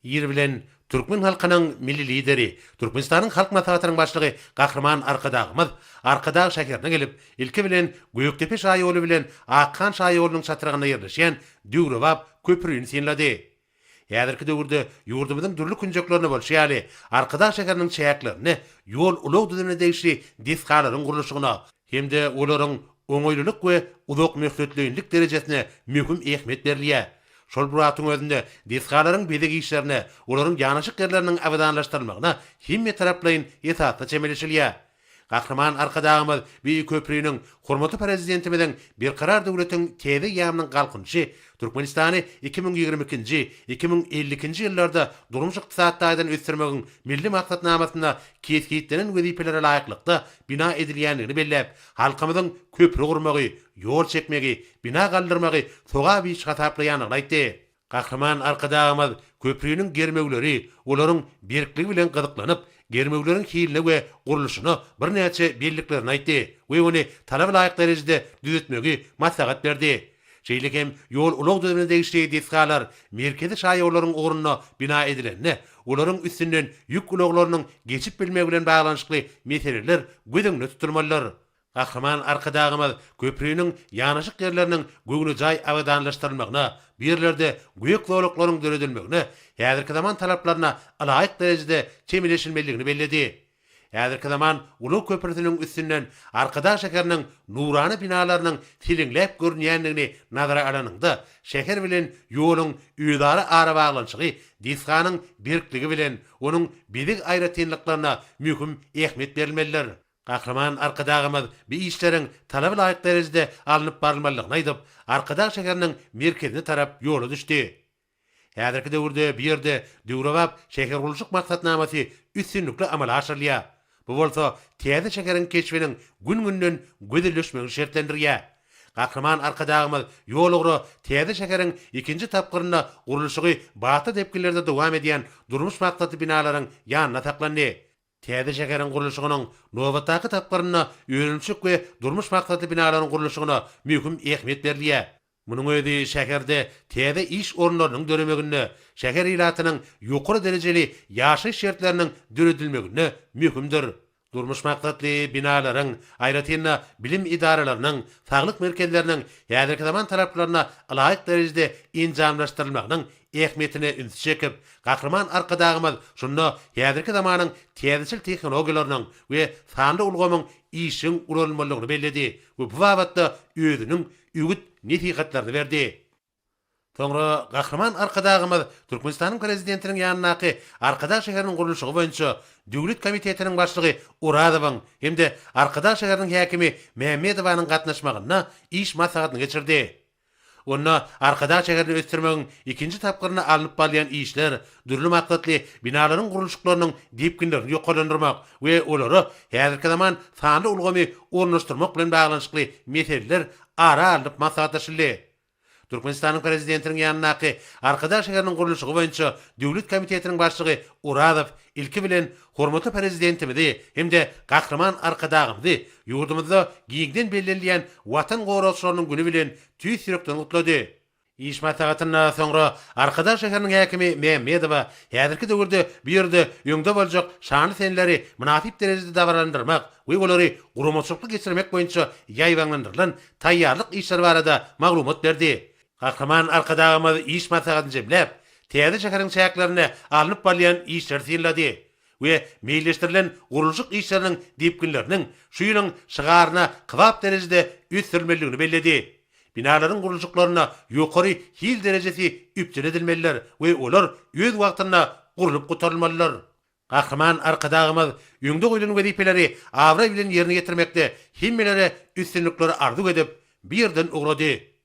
Ýer bilen Türkmen halkynyň milli lideri, Türkmenistanyň halk maslahatynyň başlygy Gahrman Arkadagymyz Arkadag şäherine gelip, ilki bilen Göýüktepe şaýoly bilen Akhan şaýolynyň çatyrygyna ýerleşýän Düwrebap köprüýini sinledi. Häzirki döwürde ýurdumyzyň dürli künjeklerini bolşýaly, Arkadag şäheriniň çäklerini, ýol ulug düzene degişli disgalaryň gurulşygyna hemde olaryň oňoýlulyk we uzak möhletlilik derejesine möhüm ähmiýet berilýär. Şol buratyň özünde disgalaryň bezek işlerine, olaryň ýanyşyk ýerleriniň awadanlaşdyrylmagyna hemme taraplaryň ýetatda çemeleşilýär. Gahrman Arkadagymyz bir köprüýüniň hormaty prezidentimiziň bir karar döwletiň tede ýamynyň galkynşy Türkmenistany 2022-nji 2050-nji ýyllarda durmuş ykdysadydan ösdürmegiň milli maksatnamasyna kesgitlenen wezifelere laýyklykda bina edilýänligini belläp, halkymyzyň köprü gurmagy, ýol çekmegi, bina galdyrmagy soga bir şataplaýanyny aýtdy. Gahrman Arkadagymyz köprüýüniň germegleri, olaryň berkligi bilen gyzyklanyp, germeglerin hiline we guruluşyny bir näçe belliklerini aýtdy we ony talaba laýyk derejede düzetmegi maslahat berdi. Şeýlekem ýol ulug döwrüne degişli disgalar merkezi şaýorlaryň orunyna bina edilenni, olaryň üstünden ýük uluglarynyň geçip bilmegi bilen baglanyşykly meseleler gödüňde tutulmalylar. Gahrman Arkadagymyz köprüýüniň ýanyşyk ýerleriniň göňüne jaý awadanlaşdyrylmagyna, bir ýerlerde göýek zowlaklaryň döredilmegine, häzirki zaman talaplaryna alaýyk derejede çemeleşilmeligini belledi. Häzirki zaman ulu köprüsiniň üstünden Arkadag şäheriniň nurany binalarynyň tilinläp görünýändigini nazara alanyňda, şäher bilen ýoluň üýdary ara baglanyşygy disganyň berkligi bilen onuň bizik aýratynlyklaryna möhüm ähmiýet berilmeliler. Gahrman Arkadagymyz bir işleriň talaba laýyk derejede alınıp barylmalygyny aýdyp, Arkadag şäheriniň merkezine tarap ýola düşdi. Häzirki döwürde bir ýerde Düwrebap şäher gurulşyk maksatnamasy üstünlikle amala aşyrylýar. Bu bolsa täze şäheriň keşfiniň gün-günden gödülüşmegi şertlendirýär. Gahrman Arkadagymyz ýol ugry täze şäheriň ikinji tapgyryna gurulşygy batı depkilerde dowam edýän durmuş maksatly binalaryň ýanyna saklandy. Täze şäheriň gurulşygynyň nowatdaky tapgyryna ýönelçik we durmuş maksatly binalaryň gurulşygyna möhüm ähmiýet berilýär. Munyň özi şäherde täze iş orunlarynyň döremegine, şäher ilatynyň ýokary derejeli ýaşaýyş şertleriniň döredilmegine möhümdir. Durmuş maksatly binalaryň, aýratynda bilim idaralarynyň, saglyk merkezleriniň häzirki zaman talaplaryna alaýyk derejede injamlaşdyrylmagynyň ähmiýetine üns çekip, Gahrman Arkadagymyz şunda häzirki zamanyň täzeçil tehnologiýalarynyň we sanly ulgamyň işiň ulanmalygyny belledi we bu wagtda özüniň ügüt netihatlaryny berdi. Soňra Gahrman Arkadagymyz Türkmenistanyň prezidentiniň ýanynaky Arkadag şäheriniň gurulşygy boýunça Döwlet komitetiniň başlygy Uradowyň hemde Arkadag şäheriniň häkimi Mehmedowanyň gatnaşmagyna iş maslahatyny geçirdi. Onda Arkadag şäherini ösdürmegiň ikinji tapgyryna alınıp barýan işler, dürli maksatly binalaryň gurulşyklarynyň depkinlerini ýokalandyrmak we olary häzirki zaman sanly ulgamy ornaşdyrmak bilen baglanyşykly meseleler ara alyp maslahatlaşyldy. Türkmenistanyň prezidentiniň ýanynaky Arkadag şäheriniň gurulşygy boýunça Döwlet komitetiniň başlygy Uradow ilki bilen hormatly prezidentimizi hemde Gahrman Arkadagymyzy ýurdumyzda giňden bellenýän watan goraşlarynyň güni bilen tüý sürekden gutlady. İş maslahatyna soňra Arkadag şäheriniň häkimi Mehmedowa häzirki döwürde bir ýerde ýöňde boljak şanly senleri münasip derejede dawranlandyrmak we olary guramaçylyk geçirmek boýunça ýaýwanlandyrylan taýýarlyk işler barada maglumat berdi. Gahrman Arkadagymyz iş maslahatyny jemläp, täze şäheriň çäklerini alınıp barýan işler sinledi we meýilleşdirilen gurulşyk işleriniň depkinleriniň şu ýylyň şygaryna kybap derejede üstürmeligini belledi. Binalaryň gurulşyklaryna ýokary hil derejesi üpçel edilmeliler we olar öz wagtynda gurulyp gutarylmalylar. Gahrman Arkadagymyz ýöňde goýulan wezipeleri awra bilen ýerine getirmekde himmelere üstünlikleri arzu edip bir ýerden ugrady.